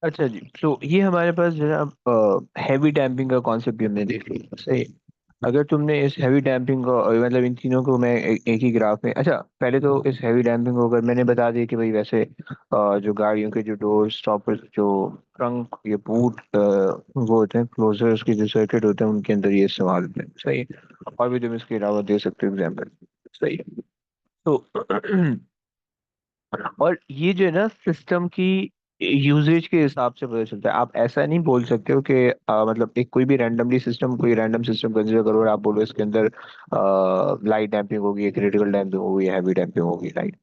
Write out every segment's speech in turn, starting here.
अच्छा जी, तो ये हमारे पास जो है अब हैवी डैम्पिंग का कॉन्सेप्ट भी हमने देख लिया, सही है। अगर तुमने इस हैवी डैम्पिंग को मतलब इन तीनों को मैं एक ही ग्राफ में, अच्छा पहले तो इस हैवी डैम्पिंग को अगर मैंने बता दिया कि भाई वैसे जो गाड़ियों के जो डोर स्टॉपर्स, जो ट्रंक, ये बूट वो होते हैं क्लोजर्स के जो सर्किट होते हैं, उनके अंदर ये इस्तेमाल होते हैं, सही है। और भी तुम इसके अलावा दे सकते हो एग्जाम्पल, सही है। तो और ये जो है ना सिस्टम की यूजेज के हिसाब से पता चलता है। आप ऐसा नहीं बोल सकते हो कि मतलब एक कोई भी रैंडमली सिस्टम, कोई रैंडम सिस्टम कंसिडर करो और आप बोलो इसके अंदर लाइट डैम्पिंग होगी, क्रिटिकल डैम्पिंग होगी, हैवी डैम्पिंग होगी, राइट।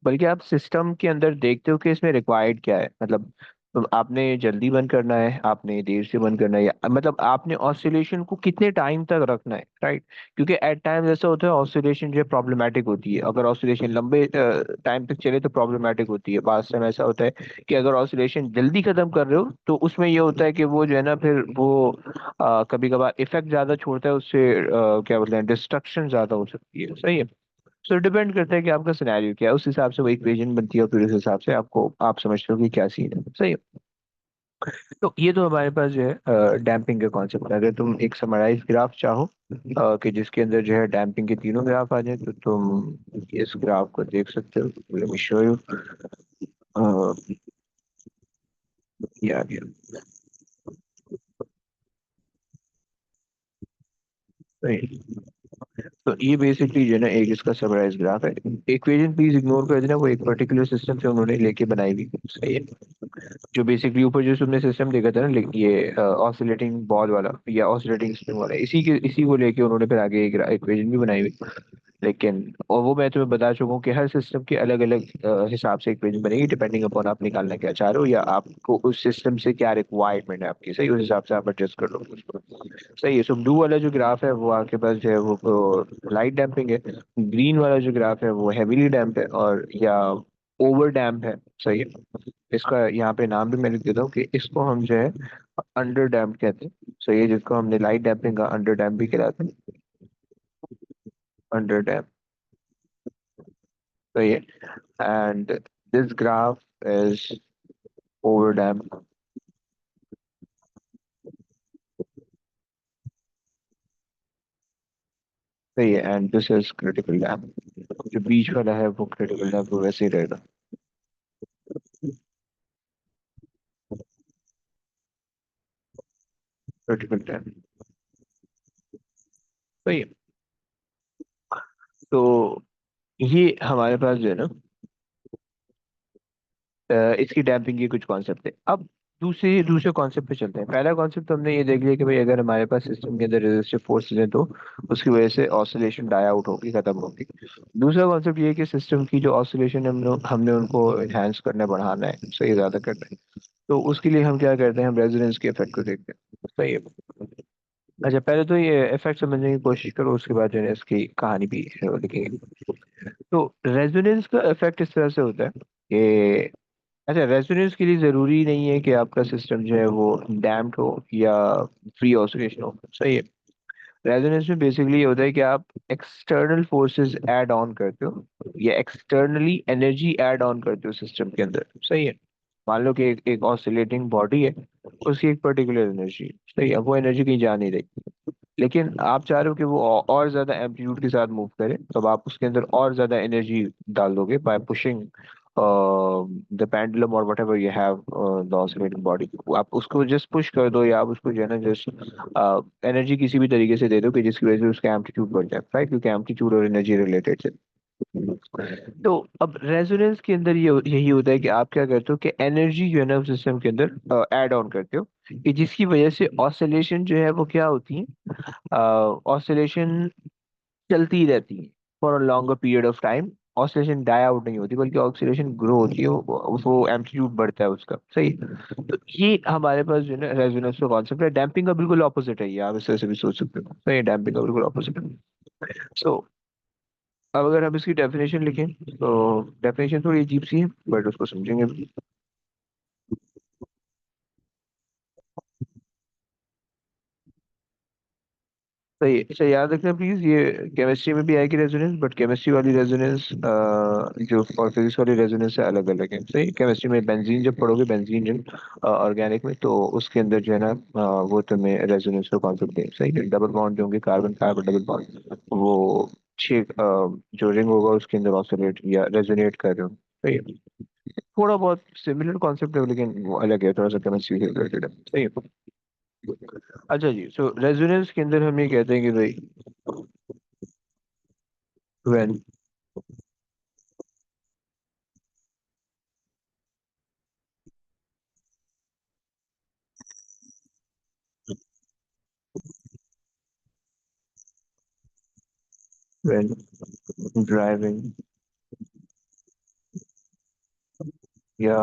बल्कि आप सिस्टम के अंदर देखते हो कि इसमें रिक्वायर्ड क्या है, मतलब तो आपने जल्दी बंद करना है, आपने देर से बंद करना है, या मतलब आपने ऑसिलेशन को कितने टाइम तक रखना है, राइट। क्योंकि एट टाइम्स ऐसा होता है ऑसिलेशन जो है प्रॉब्लमेटिक होती है। अगर ऑसिलेशन लंबे टाइम तक चले तो प्रॉब्लमेटिक होती है। बाद समय ऐसा होता है कि अगर ऑसिलेशन जल्दी खत्म कर रहे हो तो उसमें ये होता है कि वो जो है ना फिर वो कभी कभार इफेक्ट ज्यादा छोड़ता है, उससे क्या बोलते हैं डिस्ट्रक्शन ज्यादा हो सकती है, सही है। सो डिपेंड करता है कि आपका सिनेरियो क्या है, उस हिसाब से वो इक्वेशन बनती है और फिर उस हिसाब से आपको आप समझते हो कि क्या सीन है, सही है। तो ये तो हमारे पास जो है डैम्पिंग के कॉन्सेप्ट है। अगर तुम एक समराइज ग्राफ चाहो कि जिसके अंदर जो है डैम्पिंग के तीनों ग्राफ आ जाए, तो तुम इस ग्राफ को देख सकते हो। Let me show you. ये आ गया, सही। तो ये बेसिकली जो है ना एक इसका समराइज ग्राफ है। इक्वेशन प्लीज इग्नोर कर देना, वो एक पर्टिकुलर सिस्टम से उन्होंने लेके बनाई हुई, सही है। जो बेसिकली ऊपर जो तुमने सिस्टम देखा था ना, ये ऑसिलेटिंग बॉल वाला या ऑसिलेटिंग स्प्रिंग वाला, इसी को लेके उन्होंने फिर आगे एक इक्वेशन भी बनाई हुई। लेकिन और वो मैं तुम्हें बता चुका हूँ कि हर सिस्टम के अलग अलग हिसाब से इक्वेशन बनेगी, डिपेंडिंग अपॉन आप निकालना क्या चाह रहे हो या आपको उस सिस्टम से क्या रिक्वायरमेंट है आपकी, सही। उस हिसाब से आप एडजस्ट कर लो उसको, सही है। सो ब्लू वाला जो ग्राफ है वो आपके पास जो है वो लाइट डैम्पिंग है। ग्रीन वाला जो ग्राफ है वो हैवीली डैम्प है और या ओवर डैम्प है, सही है। इसका यहाँ पे नाम भी मैं लिख देता हूँ कि इसको हम जो है अंडर डैम्प कहते हैं, सही है। जिसको हमने लाइट डैम्पिंग का अंडर डैम्प भी कहलाते हैं, अंडर डैम्प, सही है। And this graph is over damp, सही है। And this is critical damp. जो बीच वाला है वो क्रिटिकल डैम्प, वो वैसे ही रहेगा, क्रिटिकल डैम्प, सही है। तो ये हमारे पास जो है ना इसकी डैम्पिंग के कुछ कॉन्सेप्ट है। अब दूसरे दूसरे कॉन्सेप्ट पे चलते हैं। पहला कॉन्सेप्ट तो हमने ये देख लिया कि भाई अगर हमारे पास सिस्टम के अंदर रेजिस्टिव फोर्सेस हैं तो उसकी वजह से ऑसिलेशन डाई आउट होगी, खत्म होगी। दूसरा कॉन्सेप्ट ये है कि सिस्टम की जो ऑसिलेशन हमने उनको एनहांस करना है, बढ़ाना है, सही, ज्यादा करना है। तो उसके लिए हम क्या करते हैं, हम रेजोनेंस के इफेक्ट को देखते हैं, सही है। अच्छा पहले तो ये इफेक्ट समझने की कोशिश करो, उसके बाद जो है इसकी कहानी भी लिखेंगे। तो रेजोनेंस का इफेक्ट इस तरह से होता है कि, अच्छा रेजोनेंस के लिए जरूरी नहीं है कि आपका सिस्टम जो है वो डैम्प्ड हो या फ्री ऑसिलेशन हो, सही है। रेजोनेंस में बेसिकली ये होता है कि आप एक्सटर्नल फोर्सेस ऐड ऑन करते हो या एक्सटर्नली एनर्जी ऐड ऑन करते हो सिस्टम के अंदर, सही है। मान लो कि एक ऑसिलेटिंग बॉडी है, उसकी एक पर्टिकुलर एनर्जी, सही है। वो एनर्जी कहीं जा नहीं रही, लेकिन आप चाह रहे हो कि वो और ज्यादा एम्पलीट्यूड के साथ मूव करे, तो आप उसके अंदर और ज्यादा एनर्जी डाल दोगे बाय पुशिंग द पेंडुलम और what ever you have the oscillating body. आप उसको जस्ट पुश कर दो या आप उसको जो है ना जस्ट एनर्जी किसी भी तरीके से दे दो कि जिसकी वजह से उसका एम्पलीट्यूड बढ़ जाए, राइट, क्योंकि एम्पलीट्यूड और एनर्जी रिलेटेड है। तो अब रेजोनेंस के अंदर ये यही होता है कि आप क्या करते हो कि एनर्जी जो है ना सिस्टम के अंदर ऐड ऑन करते हो कि जिसकी वजह से ऑसिलेशन जो है वो क्या होती है, ऑसिलेशन चलती रहती है for a longer period of time. Oscillation die out नहीं होती बल्कि ऑसिलेशन ग्रो होती है, वो एम्पलीट्यूड बढ़ता है उसका, सही। तो ये हमारे पास जो है ना रेजोनेंस का कॉन्सेप्ट है। डैम्पिंग का बिल्कुल ऑपोजिट है ये, आप इस तरह से भी सोच सकते हो, सही। डैम्पिंग का बिल्कुल ऑपोजिट है। सो अब अगर हम इसकी डेफिनेशन लिखें तो डेफिनेशन थोड़ी अजीब सी है बट उसको समझेंगे भी। सही। अच्छा याद रखना प्लीज, ये केमिस्ट्री में भी आएगी रेजोनेंस, बट केमिस्ट्री वाली रेजोनेंस जो और फिजिक्स वाली रेजोनेंस से अलग अलग है। सही। केमिस्ट्री में बेंजीन जब पढ़ोगे, बेंजीन जब ऑर्गेनिक में, तो उसके अंदर जो है ना वो तुम्हें रेजोनेंस का कॉन्सेप्ट दें। सही है। डबल बॉन्ड जो होंगे, कार्बन कार्बन डबल बॉन्ड, वो छः जो रिंग होगा उसके अंदर ऑसिलेट या रेजोनेट कर रहे हो। सही है। थोड़ा बहुत सिमिलर कॉन्सेप्ट है, लेकिन वो अलग है, थोड़ा सा केमिस्ट्री से रिलेटेड है। सही है। अच्छा जी, सो रेजोनेंस के अंदर हम ये कहते हैं कि भाई when when driving या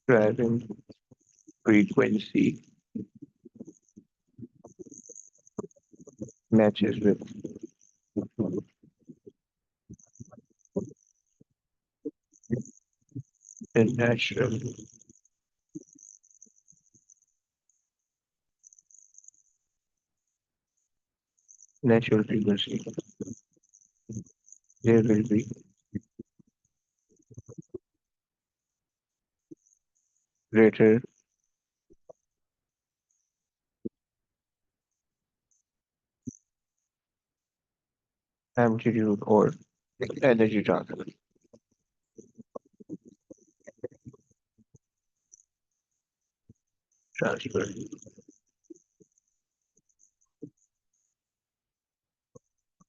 driving frequency matches with the natural frequency, there will be greater amplitude or energy transfer।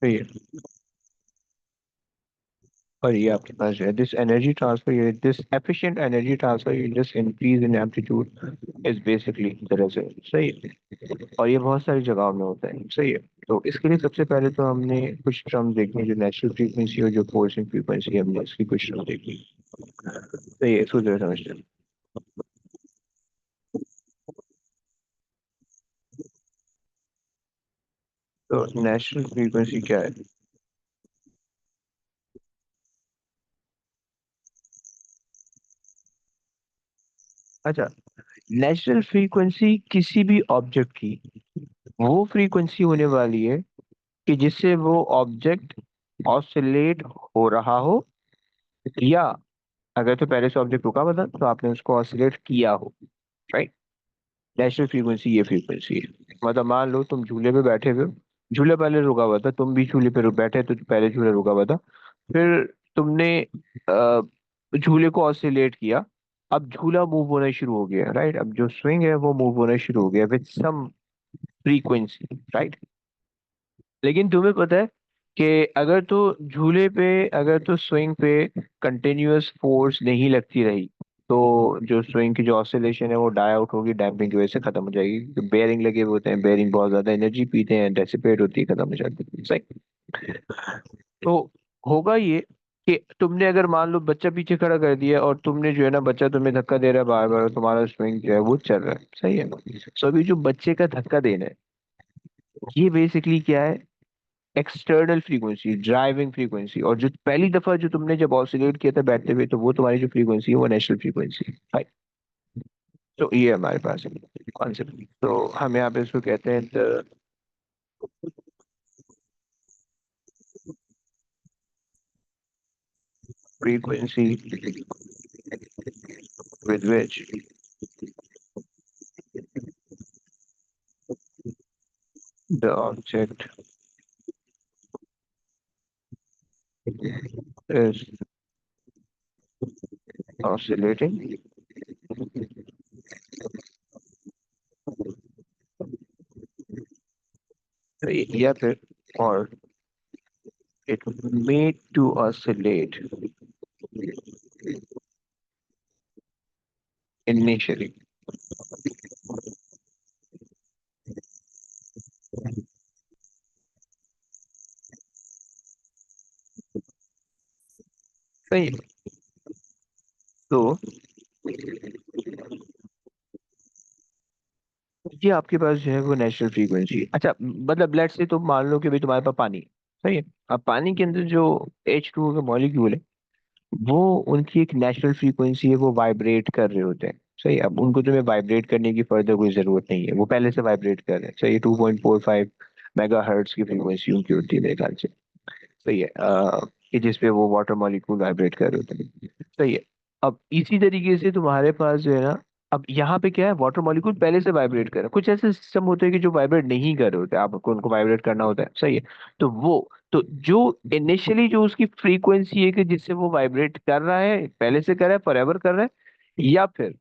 तो ये, और ये आपके पास जो है दिस एनर्जी ट्रांसफर, ये दिस एफिशिएंट एनर्जी ट्रांसफर, ये just increase in amplitude is basically the resonance. सही है। और ये बहुत सारी जगहों में होता है। सही है। तो इसके लिए सबसे पहले तो हमने कुछ टर्म देखनी, जो नेचुरल फ्रीक्वेंसी और जो फोर्सिंग फ्रीक्वेंसी, हमने इसकी कुछ टर्म देखनी। सही है, इसको जरा समझते हैं। तो नेचुरल फ्रीक्वेंसी क्या है? अच्छा, नेचुरल फ्रीक्वेंसी किसी भी ऑब्जेक्ट की वो फ्रीक्वेंसी होने वाली है कि जिससे वो ऑब्जेक्ट ऑसिलेट हो रहा हो, या अगर तो पहले से ऑब्जेक्ट रुका हुआ था तो आपने उसको ऑसिलेट किया हो। राइट। नेचुरल फ्रीक्वेंसी ये फ्रीक्वेंसी है। मतलब मान लो तुम झूले पे बैठे हुए हो, झूले पहले रुका हुआ था, तुम भी झूले पे बैठे, तो पहले झूले रुका हुआ था, फिर तुमने अ, झूले को ऑसिलेट किया, अब झूला मूव होना शुरू हो गया। राइट। अब जो स्विंग है वो मूव होना शुरू हो गया विद सम फ्रीक्वेंसी। राइट। लेकिन तुम्हें पता है कि अगर तो झूले पे, अगर तो स्विंग पे कंटिन्यूअस फोर्स नहीं लगती रही, तो जो स्विंग की जो ऑसिलेशन है वो डाई आउट होगी, डैम्पिंग की वजह से खत्म हो जाएगी। बेयरिंग लगे हुए होते हैं, बेयरिंग बहुत ज्यादा एनर्जी पीते हैं, डेसिपेट होती है, खत्म हो जाती है। सही। तो होगा ये कि तुमने अगर मान लो बच्चा पीछे खड़ा कर दिया, और तुमने जो है ना, बच्चा तुम्हें धक्का दे रहा है बार बार, तुम्हारा स्विंग जो है वो चल रहा है। सही है। सो अभी जो बच्चे का धक्का देना है, ये बेसिकली क्या है? External frequency, driving frequency. और जो पहली दफा जो तुमने जब ऑसिलेट किया था बैठते हुए, तो वो तुम्हारी जो फ्रीक्वेंसी है वो नेचुरल फ्रीक्वेंसी है। तो ये हमारे पास कॉन्सेप्ट। तो हम यहाँ पे इसको कहते हैं the frequency with which the object is oscillating, या फिर और it made to oscillate initially. सही है। तो ये आपके पास जो है वो नेचुरल फ्रीक्वेंसी। अच्छा, मतलब लेट्स से तुम मान लो कि भाई तुम्हारे पास पानी है। सही है। अब पानी के अंदर जो H2O का मॉलिक्यूल है, वो उनकी एक नेचुरल फ्रीक्वेंसी है, वो वाइब्रेट कर रहे होते हैं। सही है। अब उनको तुम्हें वाइब्रेट करने की फर्दर कोई जरूरत नहीं है, वो पहले से वाइब्रेट कर रहे हैं। सही है। 2.45 मेगा हर्ट्स की फ्रीक्वेंसी उनकी होती है मेरे ख्याल से। सही है। कि जिसपे वो वाटर मॉलिक्यूल वाइब्रेट कर रहे होते हैं। सही है। अब इसी तरीके से तुम्हारे पास जो है ना, अब यहाँ पे क्या है, वाटर मॉलिक्यूल पहले से वाइब्रेट कर रहा है। कुछ ऐसे सिस्टम होते हैं कि जो वाइब्रेट नहीं कर रहे होते, आपको उनको वाइब्रेट करना होता है। सही है। तो वो, तो जो इनिशियली जो उसकी फ्रीक्वेंसी है कि जिससे वो वाइब्रेट कर रहा है, पहले से कर रहा है, फॉरएवर कर रहा है, या फिर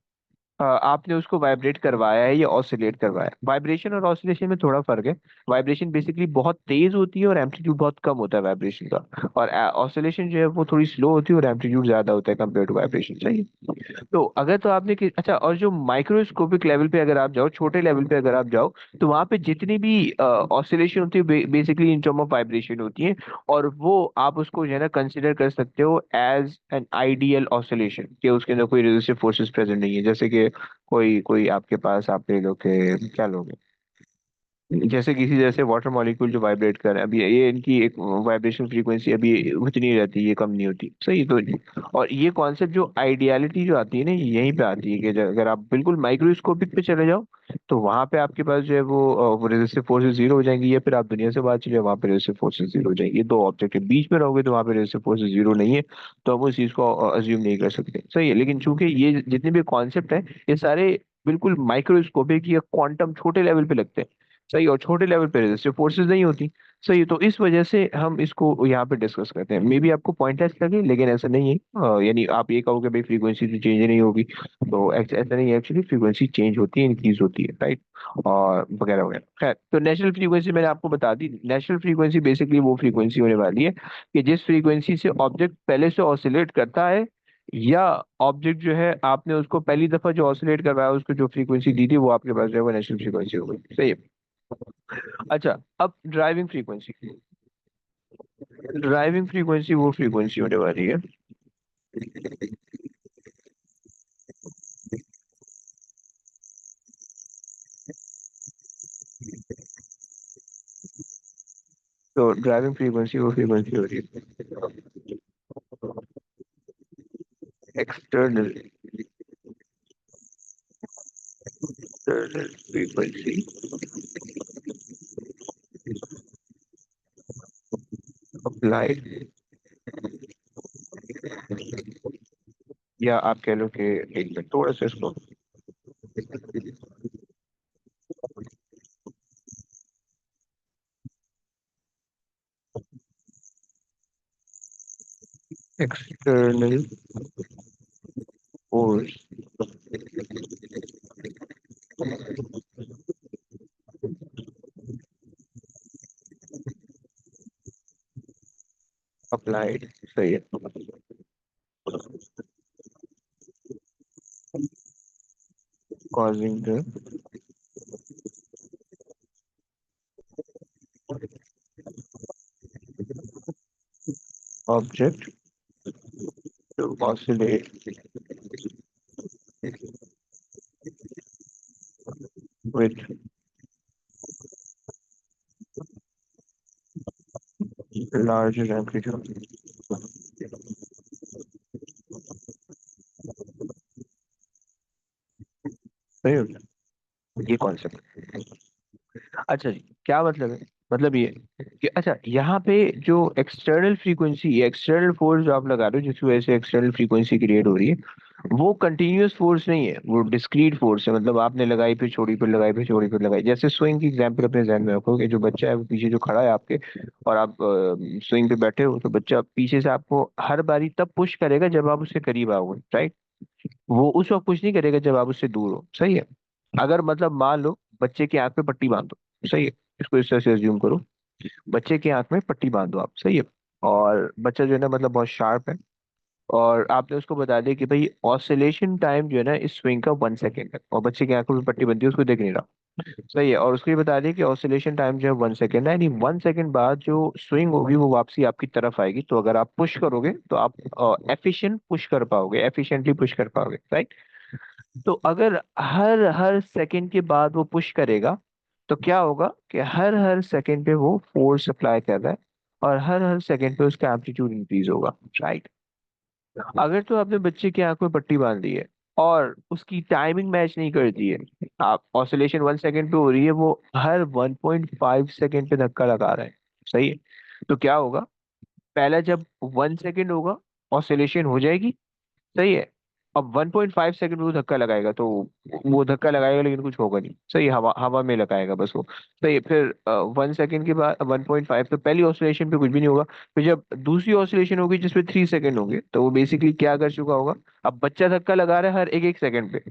आपने उसको वाइब्रेट करवाया है या ऑसिलेट करवाया है। वाइब्रेशन और ऑसिलेशन में थोड़ा फर्क है। वाइब्रेशन बेसिकली बहुत तेज होती है और एम्पलीट्यूड बहुत कम होता है वाइब्रेशन का, और ऑसिलेशन जो है वो थोड़ी स्लो होती है और एम्पलीट्यूड ज्यादा होता है कंपेयर टू वाइब्रेशन। सही है। तो अगर तो आपने अच्छा, और जो माइक्रोस्कोपिक लेवल पे अगर आप जाओ, छोटे लेवल पे अगर आप जाओ, तो वहां पे जितनी भी ऑसिलेशन होती है basically in term of vibration होती है। और वो आप उसको जो है ना कंसिडर कर सकते हो एज एन आइडियल ऑसिलेशन, कि उसके अंदर कोई रेजिस्टिव फोर्सेस प्रेजेंट नहीं है। जैसे कि कोई कोई आपके पास आप ले लो कि क्या लोगे, जैसे किसी जैसे वाटर मॉलिक्यूल जो वाइब्रेट कर रहे हैं, अभी ये इनकी एक वाइब्रेशन फ्रीक्वेंसी अभी उतनी रहती है, ये कम नहीं होती। सही तो। और ये कॉन्सेप्ट जो आइडियलिटी जो आती है ना, ये यहीं पे आती है कि अगर आप बिल्कुल माइक्रोस्कोपिक पे चले जाओ, तो वहां पे आपके पास जो है वो रेजिस्टिव फोर्सेस जीरो हो जाएंगी, या फिर आप दुनिया से बाहर चले जाओ, वहां पे रेजिस्टिव फोर्सेस जीरो हो जाएंगी। ये दो ऑब्जेक्ट है, बीच में रहोगे तो वहां पे रेजिस्टिव फोर्सेस जीरो नहीं है, तो हम उस चीज को अज्यूम नहीं कर सकते। सही है। लेकिन चूंकि ये जितने भी कॉन्सेप्ट है, ये सारे बिल्कुल माइक्रोस्कोपिक या क्वांटम छोटे लेवल पे लगते हैं। सही। और छोटे लेवल पे रेजिस्टिव फोर्सेस नहीं होती। सही। तो इस वजह से हम इसको यहाँ पे डिस्कस करते हैं। मे बी आपको पॉइंटलेस लगे, लेकिन ऐसा नहीं है। यानी आप ये कहोगे भाई फ्रीक्वेंसी तो चेंज नहीं होगी, तो ऐसा नहीं है। एक्चुअली फ्रीक्वेंसी चेंज होती है, इंक्रीज होती है, राइट, और वगैरह वगैरह। खैर, तो नेचुरल फ्रीक्वेंसी मैंने आपको बता दी। नेचुरल फ्रीक्वेंसी बेसिकली वो फ्रीक्वेंसी होने वाली है कि जिस फ्रीक्वेंसी से ऑब्जेक्ट पहले से ऑसिलेट करता है, या ऑब्जेक्ट जो है आपने उसको पहली दफा जो ऑसिलेट करवाया, उसको जो फ्रीक्वेंसी दी थी, वो आपके पास जो है वो नेचुरल फ्रीक्वेंसी हो गई। सही है। अच्छा, अब ड्राइविंग फ्रीक्वेंसी। ड्राइविंग फ्रीक्वेंसी वो फ्रीक्वेंसी होने वाली है। तो ड्राइविंग फ्रीक्वेंसी वो फ्रीक्वेंसी हो रही है एक्सटर्नल फ्रीक्वेंसी अप्लाइड, या आप कह लो कि एक मिनट थोड़ा सा इसको, एक्सटर्नल फोर्स अप्लाइड। सही है। causing the object to oscillate with larger amplitude। सही हो गया ये कॉन्सेप्ट। अच्छा जी, क्या मतलब है? मतलब ये कि अच्छा, यहाँ पे जो एक्सटर्नल फ्रीक्वेंसी, एक्सटर्नल फोर्स जो आप लगा रहे हो जिसकी वजह से एक्सटर्नल फ्रीक्वेंसी क्रिएट हो रही है, वो कंटिन्यूअस फोर्स नहीं है, वो डिस्क्रीट फोर्स है। मतलब आपने लगाई, फिर छोड़ी, फिर लगाई, फिर छोड़ी, फिर लगाई। जैसे स्विंग की एग्जांपल अपने ध्यान में रखो कि जो बच्चा है वो पीछे जो खड़ा है आपके, और आप स्विंग पे बैठे हो, तो बच्चा पीछे से आपको हर बारी तब पुश करेगा जब आप उससे करीब आओगे, राइट। वो उस वक्त पुश नहीं करेगा जब आप उससे दूर हो। सही है। अगर मतलब मान लो बच्चे की आंख पे पट्टी बांध दो। सही है। इसको इस तरह से अज्यूम करो, बच्चे की आंख में पट्टी बांध दो आप। सही है। और बच्चा जो है ना मतलब बहुत शार्प है, और आपने उसको बता दिया कि भाई ऑसिलेशन टाइम जो है ना इस स्विंग का 1 सेकेंड है, और बच्चे की आंखों में पट्टी बंधी है, उसको देख नहीं रहा। सही है। और उसको ये बता दिया कि ऑसिलेशन टाइम जो है 1 सेकेंड है, यानी 1 सेकेंड बाद जो स्विंग होगी वो वापसी आपकी तरफ आएगी। तो अगर आप पुश करोगे तो आप एफिशिएंट पुश कर पाओगे, एफिशिएंटली पुश कर पाओगे, राइट। तो अगर हर हर सेकंड के बाद वो पुश करेगा, तो क्या होगा कि हर हर सेकंड पे वो फोर्स अप्लाई कर रहा है, और हर हर सेकंड पे उसका एम्पलीट्यूड इंक्रीज होगा, राइट। अगर तो आपने बच्चे की आंख में पट्टी बांध दी है और उसकी टाइमिंग मैच नहीं करती है, आप ऑसिलेशन 1 सेकंड पे हो रही है, वो हर 1.5 सेकंड पे धक्का लगा रहा है, सही है, तो क्या होगा? पहला जब 1 सेकंड होगा ऑसिलेशन हो जाएगी, सही है। अब 1.5 सेकंड वो धक्का लगाएगा तो वो धक्का लगाएगा लेकिन कुछ होगा नहीं, सही है, हवा हवा में लगाएगा बस वो, सही है। फिर 1 सेकंड के बाद 1.5, तो पहली ऑसिलेशन पे कुछ भी नहीं होगा। फिर जब दूसरी ऑसिलेशन होगी जिसपे 3 सेकंड होंगे, तो वो बेसिकली क्या कर चुका होगा? अब बच्चा धक्का लगा रहा है हर एक एक सेकंड पे,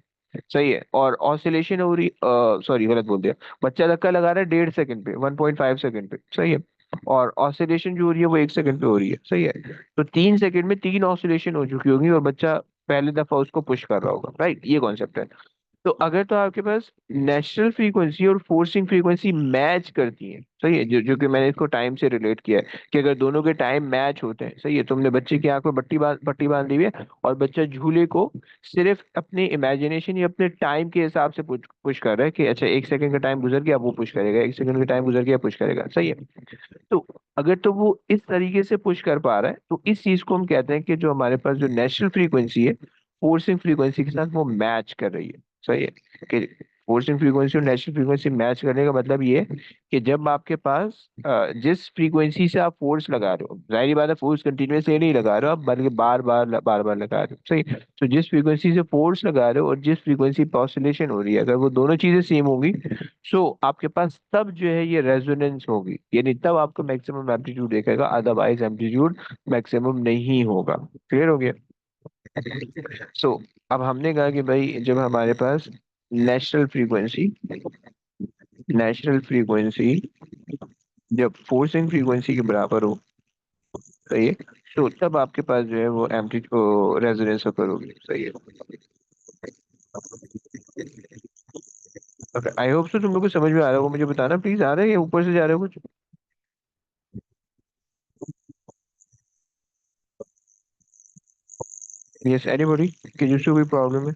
सही है, और ऑसिलेशन हो रही, सॉरी गलत बोल दिया, बच्चा धक्का लगा रहा है 1.5 सेकंड पे, 1.5 सेकंड पे, सही है, और ऑसिलेशन जो हो रही है वो 1 सेकंड पे हो रही है, सही है। तो 3 सेकंड में 3 ऑसिलेशन हो चुकी होगी और बच्चा पहली दफा उसको पुश कर रहा होगा, राइट, ये कॉन्सेप्ट है। तो अगर तो आपके पास नेचुरल फ्रीक्वेंसी और फोर्सिंग फ्रीक्वेंसी मैच करती है, सही है, जो जो कि मैंने इसको टाइम से रिलेट किया है, कि अगर दोनों के टाइम मैच होते हैं, सही है, तुमने बच्चे की आंख में पट्टी बांध दी हुई है और बच्चा झूले को सिर्फ अपने इमेजिनेशन या अपने टाइम के हिसाब से पुश पुश कर रहा है कि अच्छा 1 सेकंड का टाइम गुजर गया वो पुश करेगा, 1 सेकंड का टाइम गुजर गया पुश करेगा, सही है। तो अगर तो वो इस तरीके से पुश कर पा रहा है तो इस चीज को हम कहते हैं कि जो हमारे पास जो नेचुरल फ्रीक्वेंसी है फोर्सिंग फ्रीक्वेंसी के साथ वो मैच कर रही है, सही है। कि फोर्सिंग फ्रीक्वेंसी और नेचुरल फ्रीक्वेंसी मैच करने का मतलब ये है कि जब आपके पास जिस फ्रीक्वेंसी से आप फोर्स लगा रहे हो, जाहिर बात है फोर्स कंटिन्यूसली नहीं लगा रहे हो आप, बल्कि बार बार लगा रहे हो, सही। तो जिस फ्रीक्वेंसी से फोर्स लगा रहे हो और जिस फ्रीक्वेंसी पे ऑसिलेशन हो रही है, अगर वो दोनों चीजें सेम होगी, सो आपके पास तब जो है ये रेजोनेंस होगी, यानी तब आपको मैक्सिमम एम्पलीट्यूड देखेगा, अदरवाइज एम्पलीट्यूड मैक्सिमम नहीं होगा। क्लियर हो गया? सो अब हमने कहा कि भाई जब हमारे पास नेचुरल फ्रीक्वेंसी नेचुरल फ्रीक्वेंसी जब फोर्सिंग फ्रीक्वेंसी के बराबर हो, सही है, तो तब आपके पास जो है वो एम्पलीट्यूड रेजोनेंस ओकर होगी, सही है। आई होप सो तुम लोग को समझ में आ रहा होगा, मुझे बताना प्लीज, आ रहा है या ऊपर से जा रहे हो कुछ? यस एनीबॉडी, कि जिसको कोई प्रॉब्लम है?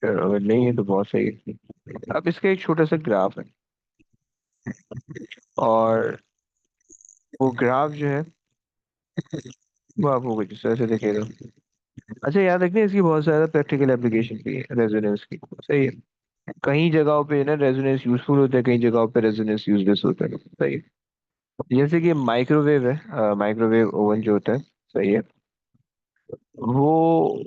चलो, अगर नहीं है तो बहुत सही है। अब इसका एक छोटा सा ग्राफ है, और वो ग्राफ जो है वो आपको कुछ इस तरह से दिखेगा। अच्छा, याद रखना इसकी बहुत ज्यादा प्रैक्टिकल एप्लीकेशन भी है रेजोनेंस की, सही है। कई जगहों पे ना रेजोनेंस यूजफुल होता है, कई जगहों पे रेजोनेंस यूजलेस होता है, सही है। जैसे कि माइक्रोवेव है, माइक्रोवेव ओवन जो होता है, सही है, वो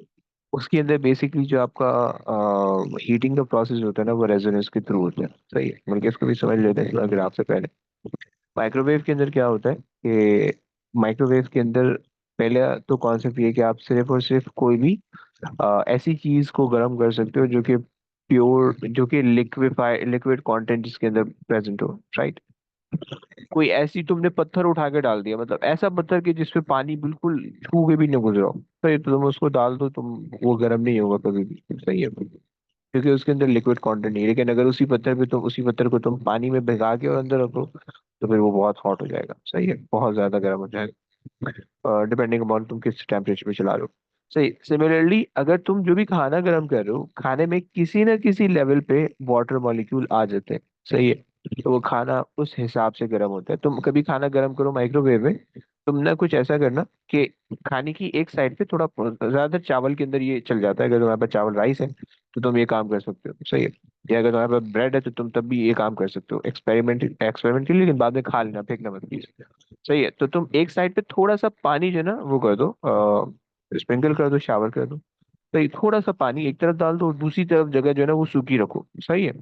उसके अंदर बेसिकली जो आपका हीटिंग का प्रोसेस होता है ना वो रेजोनेंस के थ्रू होता है, सही है। बल्कि इसको भी समझ लेते हैं ग्राफ से पहले। माइक्रोवेव के अंदर क्या होता है कि माइक्रोवेव के अंदर पहले तो कॉन्सेप्ट ये है कि आप सिर्फ और सिर्फ कोई भी ऐसी चीज को गर्म कर सकते हो जो कि प्योर, जो कि लिक्विड कंटेंट जिसके अंदर प्रेजेंट हो, राइट। कोई ऐसी तुमने पत्थर उठा के डाल दिया, मतलब ऐसा पत्थर कि जिसपे पानी बिल्कुल छू के भी न गुजरा हो, सही है, तो तुम उसको डाल दो, तुम वो गर्म नहीं होगा कभी भी, सही है, क्योंकि उसके अंदर लिक्विड कंटेंट नहीं है। लेकिन अगर उसी पत्थर को तुम पानी में भिगा के और अंदर रखो तो फिर वो बहुत हॉट हो जाएगा, सही है, बहुत ज्यादा गर्म हो जाएगा, डिपेंडिंग अपॉन तुम किस टेम्परेचर पे चला रहे हो, सही। सिमिलरली अगर तुम जो भी खाना गर्म कर रहे हो, खाने में किसी ना किसी लेवल पे वाटर मॉलिक्यूल आ जाते हैं, सही है, तो वो खाना उस हिसाब से गर्म होता है। तुम कभी खाना गर्म करो माइक्रोवेव में, तुम ना कुछ ऐसा करना कि खाने की एक साइड पे थोड़ा, ज्यादातर चावल के अंदर ये चल जाता है, अगर तुम्हारे पास चावल राइस है तो तुम ये काम कर सकते हो, सही है। या अगर तुम्हारे पास ब्रेड है तो तुम तब भी ये काम कर सकते हो, एक्सपेरिमेंट एक्सपेरिमेंट के लिए, लेकिन बाद में खा लेना, फेंकना मत प्लीज, सही है। तो तुम एक साइड पे थोड़ा सा पानी जो है ना वो कर दो, स्प्रिंकल कर दो, शावर कर दो, सही, थोड़ा सा पानी एक तरफ डाल दो और दूसरी तरफ जगह जो है ना वो सूखी रखो, सही है।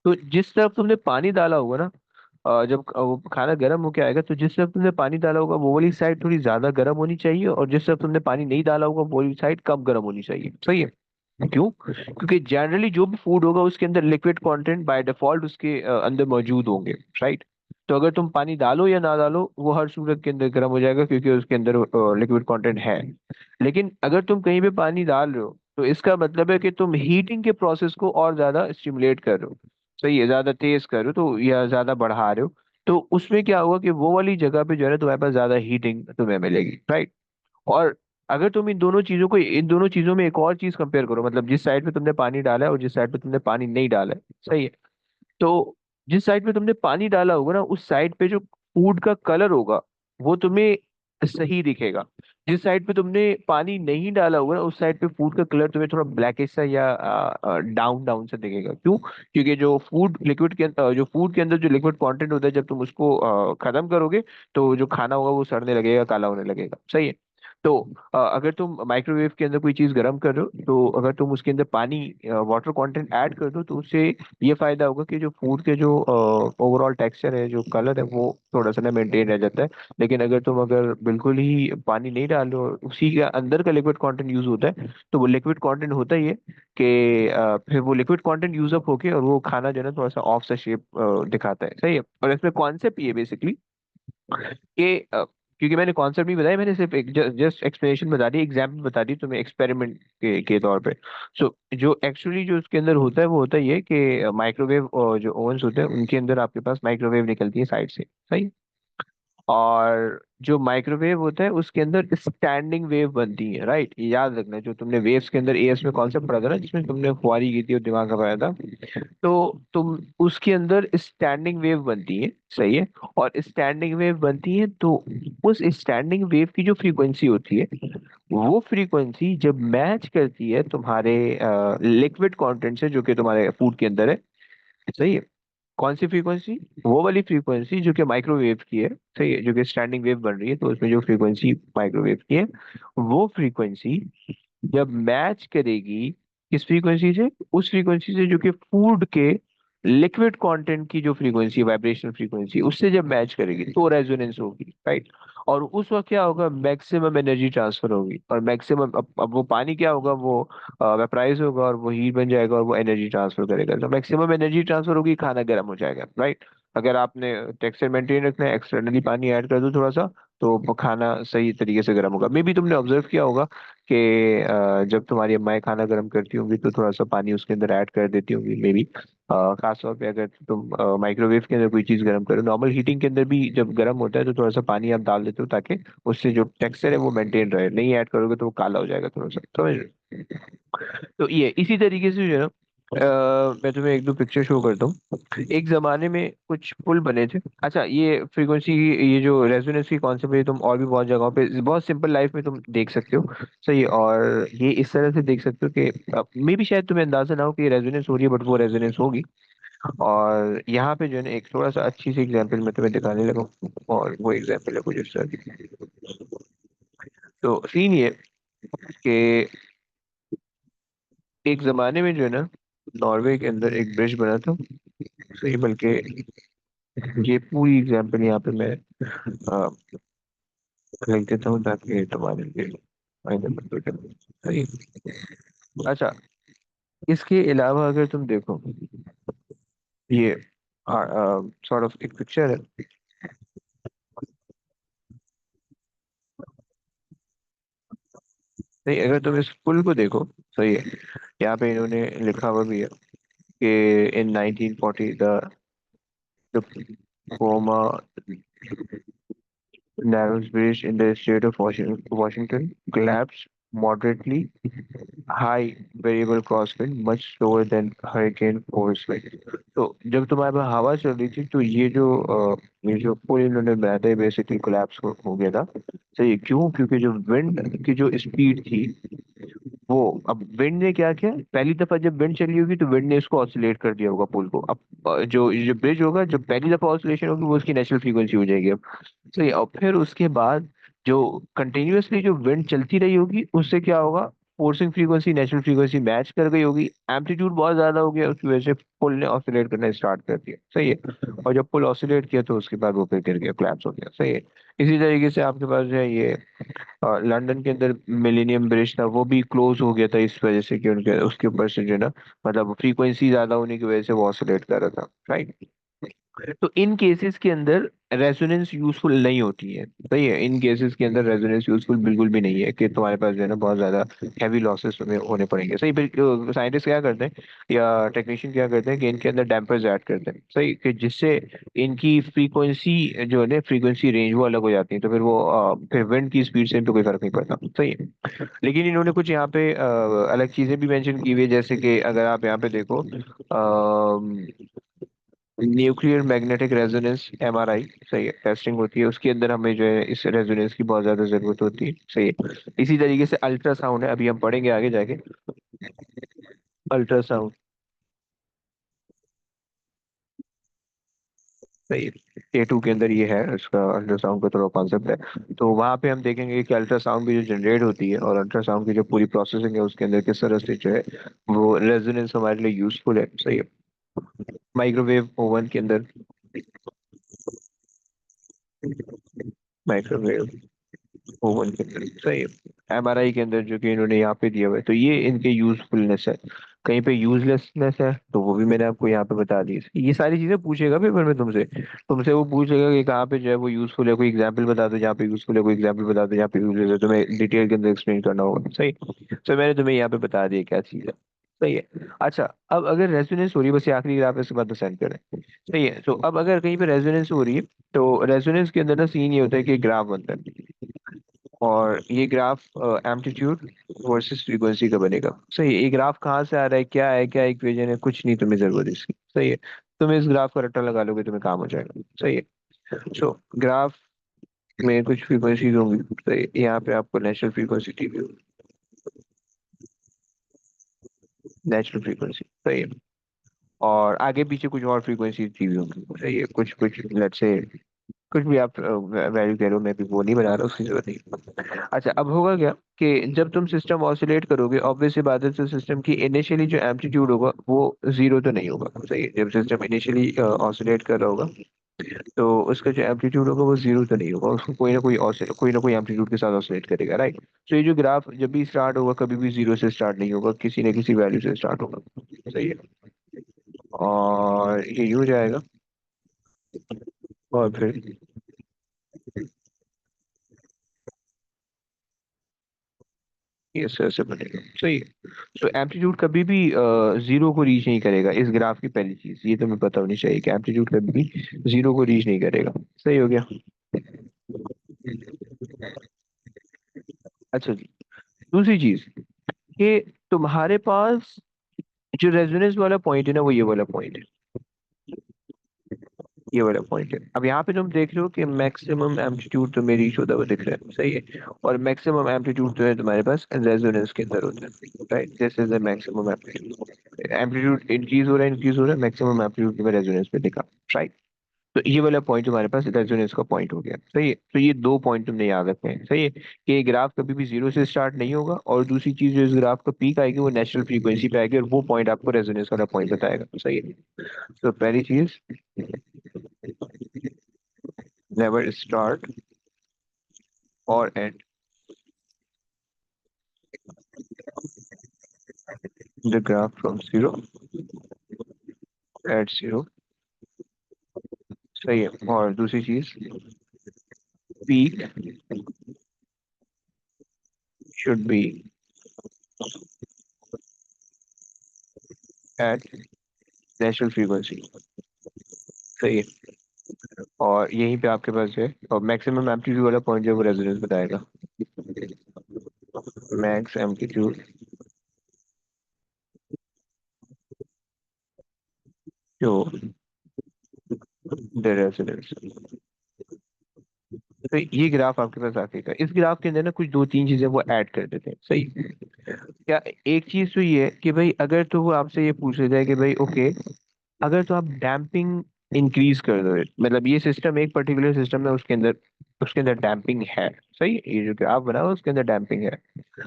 तो जिस तरफ तुमने पानी डाला होगा ना, जब वो खाना गर्म होके आएगा तो जिस तरफ तुमने पानी डाला होगा वो वाली साइड थोड़ी ज्यादा गर्म होनी चाहिए, और जिस तरफ तुमने पानी नहीं डाला होगा वो वाली साइड कम गर्म होनी चाहिए, सही है। क्यों? क्योंकि जनरली जो भी फूड होगा उसके अंदर लिक्विड कंटेंट बाय डिफॉल्ट उसके अंदर मौजूद होंगे, राइट। तो अगर तुम पानी डालो या ना डालो वो हर सूरत के अंदर गर्म हो जाएगा, क्योंकि उसके अंदर लिक्विड कंटेंट है। लेकिन अगर तुम कहीं पे पानी डाल रहे हो तो इसका मतलब है कि तुम हीटिंग के प्रोसेस को और ज्यादा स्टिमुलेट कर रहे हो, सही है, ज्यादा तेज कर रहे हो तो या ज्यादा बढ़ा रहे हो, तो उसमें क्या होगा कि वो वाली जगह पे जो है ना तुम्हारे पास ज्यादा हीटिंग तुम्हें मिलेगी, राइट। और अगर तुम इन दोनों चीजों में एक और चीज कंपेयर करो, मतलब जिस साइड पे तुमने पानी डाला है और जिस साइड पे तुमने पानी नहीं डाला है, सही है, तो जिस साइड पे तुमने पानी डाला होगा ना, उस साइड पे जो फूड का कलर होगा वो तुम्हें सही दिखेगा। जिस साइड पे तुमने पानी नहीं डाला होगा ना, उस साइड पे फूड का कलर तुम्हें थोड़ा ब्लैकिश सा या डाउन डाउन सा दिखेगा। क्यों? क्योंकि जो फूड के अंदर जो लिक्विड कंटेंट होता है, जब तुम उसको खत्म करोगे तो जो खाना होगा वो सड़ने लगेगा, काला होने लगेगा, सही है। तो अगर तुम माइक्रोवेव के अंदर कोई चीज गर्म कर रहे हो, तो अगर तुम उसके अंदर पानी वाटर कंटेंट ऐड कर दो, तो उससे ये फायदा होगा कि जो फूड के जो ओवरऑल टेक्सचर है, जो कलर है, वो थोड़ा सा ना मेंटेन रह जाता है। लेकिन अगर बिल्कुल ही पानी नहीं डाल रहे हो, उसी के अंदर का लिक्विड कंटेंट यूज होता है, तो वो लिक्विड कंटेंट होता ही है कि फिर वो लिक्विड कंटेंट यूज अप होके और वो खाना जो है ना थोड़ा सा ऑफ सा शेप दिखाता है, सही है। और इसमें कॉन्सेप्ट ये बेसिकली कि क्योंकि मैंने कॉन्सेप्ट नहीं बताया, मैंने सिर्फ एक जस्ट एक्सप्लेनेशन बता दी, एग्जाम्पल बता दी तुम्हें एक्सपेरिमेंट के तौर पे। सो जो एक्चुअली जो उसके अंदर होता है वो होता है ये कि माइक्रोवेव जो ओवन्स होते हैं उनके अंदर आपके पास माइक्रोवेव निकलती है साइड से, सही। और जो माइक्रोवेव होता है उसके अंदर स्टैंडिंग वेव बनती है, राइट। याद रखना, जो तुमने वेव्स के अंदर एएस में कॉन्सेप्ट पढ़ा था ना, जिसमें तुमने फुहारी की थी और दिमाग खपाया था, तो तुम उसके अंदर स्टैंडिंग वेव बनती है, सही है। और स्टैंडिंग वेव बनती है तो उस स्टैंडिंग वेव की जो फ्रीक्वेंसी होती है, वो फ्रीक्वेंसी जब मैच करती है तुम्हारे लिक्विड कंटेंट से, जो कि तुम्हारे फूड के अंदर है, सही है। कौन सी फ्रीक्वेंसी? वो वाली फ्रीक्वेंसी जो कि माइक्रोवेव की है, सही है, जो कि स्टैंडिंग वेव बन रही है, तो उसमें जो फ्रीक्वेंसी माइक्रोवेव की है, वो फ्रीक्वेंसी जब मैच करेगी किस फ्रीक्वेंसी से? उस फ्रीक्वेंसी से जो कि फूड के लिक्विड कंटेंट की जो फ्रीक्वेंसी, वाइब्रेशनल फ्रीक्वेंसी, उससे जब मैच करेगी तो रेजोनेंस होगी, राइट। और उस वक्त क्या होगा? मैक्सिमम एनर्जी ट्रांसफर होगी। और मैक्सिमम, अब वो पानी क्या होगा? वो वेपराइज होगा और वो हीट बन जाएगा और वो एनर्जी ट्रांसफर करेगा, तो मैक्सिमम एनर्जी ट्रांसफर होगी, खाना गर्म हो जाएगा, राइट। अगर आपने टेक्सचर मेंटेन रखना है, एक्सटर्नली पानी ऐड कर दो थोड़ा सा, तो वो खाना सही तरीके से गर्म होगा। मे बी तुमने ऑब्जर्व किया होगा कि जब तुम्हारी अम्माएं खाना गर्म करती होंगी तो थोड़ा सा पानी उसके अंदर ऐड कर देती होंगी, मे बी। खास तौर पे अगर तुम माइक्रोवेव के अंदर कोई चीज गर्म करो, नॉर्मल हीटिंग के अंदर भी जब गर्म होता है तो थोड़ा सा पानी आप डाल देते हो, ताकि उससे जो टेक्सचर है वो मेंटेन रहे। नहीं ऐड करोगे तो वो काला हो जाएगा थोड़ा सा, समझ रहे हो? तो ये इसी तरीके से जो है ना, मैं तुम्हें एक दो पिक्चर शो करता हूँ। एक जमाने में कुछ पुल बने थे। अच्छा, ये फ्रीक्वेंसी, ये जो रेजोनेंस की कॉन्सेप्ट है, तुम और भी बहुत जगहों पे बहुत सिंपल लाइफ में तुम देख सकते हो, सही है। और ये इस तरह से देख सकते हो कि मे भी शायद तुम्हें अंदाजा ना हो कि रेजोनेंस हो रही है, बट वो रेजोनेंस होगी। और यहाँ पे जो है ना एक थोड़ा सा अच्छी सी एग्जांपल मैं तुम्हें दिखाने लगा हूँ, और वो एग्जांपल है कुछ इस तरह की। तो सीन ये कि एक जमाने में जो है ना, नॉर्वे के अंदर एक ब्रिज बना था, सही। बल्कि ये पूरी एग्जांपल यहाँ पे मैं अ, लिख देता हूँ ताकि तुम्हारे लिए फायदे मंद हो जाए, सही। अच्छा, इसके अलावा अगर तुम देखो, ये सॉर्ट ऑफ एक पिक्चर है, नहीं, अगर तुम इस पुल को देखो, सही है, यहाँ पे इन्होंने लिखा हुआ भी है कि इन 1940 the फोमा narrows bridge in the state of Washington collapsed moderately high variable crosswind much slower than hurricane force wind। तो जब तुम्हारे पास हवा चल रही थी, तो ये जो पुल इन्होंने बनाया था बेसिकली कोलैप्स हो गया था। तो ये क्यों? क्योंकि जो विंड की जो स्पीड थी, वो, अब विंड ने क्या किया, पहली दफा जब विंड चली होगी तो विंड ने इसको ऑसिलेट कर दिया होगा पुल को। अब जो जो ब्रिज होगा, जब पहली दफा ऑसिलेशन होगी वो उसकी नेचुरल फ्रीक्वेंसी हो जाएगी। सही। और फिर उसके बाद जो कंटिन्यूअसली जो विंड चलती रही होगी, उससे क्या होगा? Forcing frequency natural frequency match कर गई होगी, एम्पलीट्यूड बहुत ज्यादा हो गया, उसकी वजह से पुल ने ऑसिलेट करना स्टार्ट कर दिया, सही है। और जब पुल ऑसिलेट किया तो उसके बाद वो फिर गिर गया, कोलैप्स हो गया, सही है। इसी तरीके से आपके पास जो है ये लंदन के अंदर मिलेनियम ब्रिज था, वो भी क्लोज हो गया था इस वजह से कि उनके उसके ऊपर से जो है ना, मतलब फ्रीक्वेंसी ज्यादा होने की वजह से वो ऑसिलेट कर रहा था, राइट। तो इन केसेस के अंदर रेजोनेंस यूजफुल नहीं होती है। सही है, इन केसेस के अंदर रेजोनेंस यूजफुल बिल्कुल भी नहीं है कि तुम्हारे पास जो है ना बहुत ज्यादा हैवी लॉसेस तुम्हें होने पड़ेंगे। सही, फिर साइंटिस्ट क्या करते हैं या टेक्नीशियन क्या करते हैं कि इनके अंदर डैम्पर्स ऐड करते हैं, सही, कि जिससे इनकी फ्रीक्वेंसी जो है ना, फ्रीक्वेंसी रेंज वो अलग हो जाती है। तो फिर वो फिर विंड की स्पीड से इन पे कोई फर्क नहीं पड़ता। सही है। लेकिन इन्होंने कुछ यहाँ पे अलग चीजें भी मेंशन की हुई है, जैसे कि अगर आप यहाँ पे देखो, न्यूक्लियर मैग्नेटिक रेजोनेंस एमआरआई, सही है, टेस्टिंग होती है, उसके अंदर हमें जो है इस रेजोनेंस की बहुत ज्यादा जरूरत होती है। सही है। इसी तरीके से अल्ट्रासाउंड है, अभी हम पढ़ेंगे आगे जाके। अल्ट्रासाउंड, सही है, A2 के अंदर ये है, इसका अल्ट्रासाउंड का थोड़ा कॉन्सेप्ट है। तो वहां पे हम देखेंगे कि अल्ट्रासाउंड की जो जनरेट होती है और अल्ट्रासाउंड की जो पूरी प्रोसेसिंग है उसके अंदर किस तरह से जो है वो रेजोनेंस हमारे लिए यूजफुल है। सही है। माइक्रोवेव ओवन के अंदर, माइक्रोवेव ओवन के अंदर, सही है, एमआरआई के अंदर जो कि इन्होंने यहाँ पे दिया हुआ है, तो ये इनके यूजफुलनेस है। कहीं पे यूजलेसनेस है तो वो भी मैंने आपको यहाँ पे बता दी। ये सारी चीजें पूछेगा पेपर में तुमसे, तुमसे वो पूछेगा कि कहाँ पे जो है वो यूजफुल है, कोई एग्जांपल बता दो जहाँ पे यूजफुल है, कोई एग्जांपल बता दो जहाँ पे यूजलेस है, तुम्हें डिटेल के अंदर एक्सप्लेन करना होगा। सही। तो मैंने तुम्हें यहाँ पे बता दिया क्या चीज है। सही है। अच्छा, अब अगर रेजोनेंस हो रही है, बस ये आखिरी ग्राफ है, इसके बाद सेंड करें। सही है। तो अब अगर कहीं पे रेजोनेंस हो रही है, तो रेजोनेंस के अंदर ना सीन ये होता है कि ग्राफ बनता है, और ये ग्राफ एम्पलीट्यूड वर्सेस फ्रीक्वेंसी का बनेगा। सही है। ये ग्राफ कहाँ से आ रहा है, क्या है, क्या इक्वेशन है, कुछ नहीं तुम्हें जरूरत इसकी। सही है। तुम इस ग्राफ का रट्टा लगा लोगे, तुम्हें काम हो जाएगा। सही है। सो ग्राफ में कुछ फ्रीक्वेंसीज होंगी। सही है। यहाँ पे आपको नेचुरल फ्रीक्वेंसी दी हुई होगी, नेचुरल फ्रीक्वेंसी। सही है। और आगे पीछे कुछ और फ्रीक्वेंसी दी हुई होंगी। सही है। कुछ कुछ लेट्स से कुछ भी आप वैल्यू कह लो, मैं भी वो नहीं बना रहा, उसकी जरूरत नहीं। अच्छा, अब होगा क्या कि जब तुम सिस्टम ऑसिलेट करोगे, ऑब्वियस सी बात है, तो सिस्टम की इनिशियली जो एम्पलीट्यूड होगा वो जीरो तो नहीं होगा। सही है। जब सिस्टम इनिशियली ऑसिलेट कर रहा होगा तो उसका जो एम्पलीट्यूड होगा वो जीरो तो नहीं होगा, उसको कोई ना कोई एम्पलीट्यूड के साथ ऑसिलेट करेगा, राइट। तो ये जो ग्राफ जब भी स्टार्ट होगा, कभी भी जीरो से स्टार्ट नहीं होगा, किसी न किसी वैल्यू से स्टार्ट होगा। सही है। और ये यूं जाएगा, और फिर ये ऐसे बनेगा। सही है। तो एम्पलीट्यूड कभी भी जीरो को रीच नहीं करेगा, इस ग्राफ की पहली चीज ये तुम्हें पता होनी चाहिए कि एम्पलीट्यूड कभी भी जीरो को रीच नहीं करेगा। सही हो गया। अच्छा जी, दूसरी चीज कि तुम्हारे पास जो रेजोनेंस वाला पॉइंट है ना, वो ये वाला पॉइंट है, ये वाला पॉइंट है। अब यहाँ पे तुम देख रहे हो कि मैक्सिमम एम्पलीट्यूड तुम्हें रीच होता हुआ दिख रहा है। सही है। और मैक्सिमम एम्पलीट्यूड जो है तुम्हारे पास रेजोनेंस के अंदर होता है, right, this is the maximum amplitude. Amplitude increase हो रहा है, इंक्रीज हो रहा है, मैक्सिमम एम्पलीट्यूड तुम्हें रेजोनेंस पे दिखा, राइट। तो ये वाला पॉइंट तुम्हारे पास रेजोनेंस का पॉइंट हो गया। सही है। तो ये दो पॉइंट तुमने याद रखने हैं। सही है, कि ये ग्राफ कभी भी जीरो से स्टार्ट नहीं होगा, और दूसरी चीज जो इस ग्राफ का पीक आएगी वो नेचुरल फ्रीक्वेंसी पे आएगी, और वो पॉइंट आपको रेजोनेंस वाला पॉइंट बताएगा। सही है। तो पहली चीज, नेवर स्टार्ट और end the graph from zero at zero. सही है। और दूसरी चीज, peak should be at natural frequency. सही है। और यहीं पे आपके पास है, और मैक्सिमम एम्पलीट्यूड वाला पॉइंट जो है वो रेजोनेंस बताएगा। मैक्स एम्पलीट्यूड जो द रेजोनेंस। तो ये ग्राफ आपके पास आकेगा, इस ग्राफ के अंदर ना कुछ दो तीन चीजें वो ऐड कर देते हैं। सही। क्या, एक चीज तो ये है कि भाई अगर तो वो आपसे ये पूछ ले जाए कि भाई ओके, अगर तो आप डैम्पिंग इंक्रीज कर दो, मतलब ये सिस्टम, एक पर्टिकुलर सिस्टम है, उसके अंदर डैम्पिंग है। सही है। ये जो ग्राफ बना हुआ है उसके अंदर डैम्पिंग है।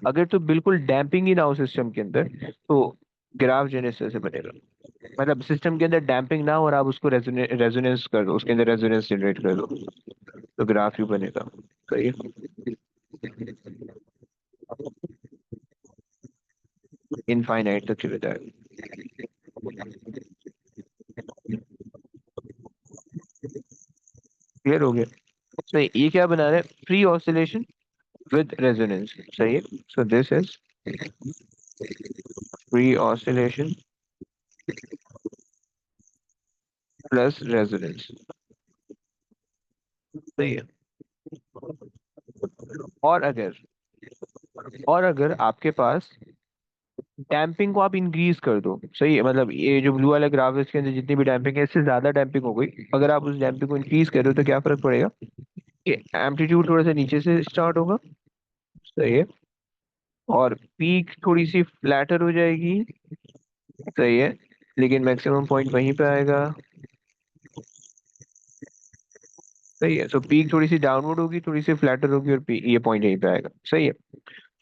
अगर तो बिल्कुल डैम्पिंग ही ना हो सिस्टम के अंदर, तो ग्राफ जो है इस तरह से बनेगा। मतलब सिस्टम के अंदर डैम्पिंग ना हो और आप उसको रेजोनेंस कर दो, उसके अंदर रेजोनेंस जनरेट कर दो, तो ग्राफ ही बनेगा। सही है। इनफाइनाइट तक चले जाएगा। क्लियर हो गया? तो ये क्या बना रहा है? Free oscillation with resonance. सही है। So this is free oscillation plus resonance. सही है। और अगर आपके पास डैम्पिंग को आप इंक्रीज कर दो, सही है, मतलब ये जो ब्लू वाला ग्राफ है इसके अंदर जितनी भी डैम्पिंग है इससे ज्यादा डैम्पिंग हो गई, अगर आप उस डैम्पिंग को इंक्रीज कर दो तो क्या फर्क पड़ेगा? कि एम्पलीट्यूड थोड़ा सा नीचे से स्टार्ट होगा। सही है। और पीक थोड़ी सी फ्लैटर हो जाएगी। सही है। लेकिन मैक्सिमम पॉइंट वहीं पे आएगा। सही है। तो पीक थोड़ी सी डाउनवर्ड होगी, थोड़ी सी फ्लैटर होगी, और ये पॉइंट यहीं पे आएगा। सही है।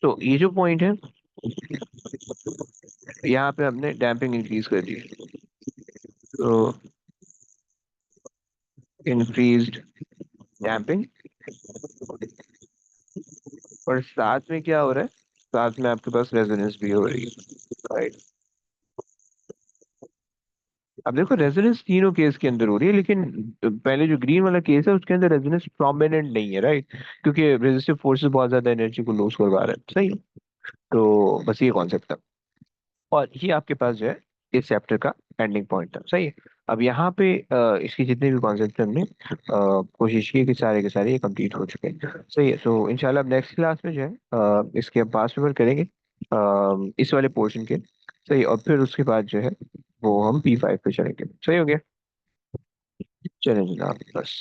तो ये जो पॉइंट है, यहाँ पे हमने डैम्पिंग इंक्रीज कर दी। तो इंक्रीज्ड डैम्पिंग, और साथ में क्या हो रहा है? साथ में आपके पास रेजोनेंस भी हो रही है। राइट। अब देखो रेजोनेंस तीनों केस के अंदर हो रही है, लेकिन पहले जो ग्रीन वाला केस है उसके अंदर रेजोनेंस प्रोमिनेंट नहीं है, राइट? क्योंकि रेजिस्टिव फोर्सेस बहुत ज्यादा एनर्जी को लूज करवा रहे हैं। सही है। तो बस ये कॉन्सेप्ट था। और ये आपके पास जो है इस चैप्टर का एंडिंग पॉइंट था। सही है। अब यहाँ पे इसके जितने भी कॉन्सेप्ट हमने कोशिश की कि सारे के सारे ये कंप्लीट हो चुके हैं। सही है। तो इंशाल्लाह अब नेक्स्ट क्लास में जो है इसके अब पास पेपर करेंगे इस वाले पोर्शन के। सही है। और फिर उसके बाद जो है वो हम P5 पे चलेंगे। सही हो गया? चलें जनाब, बस।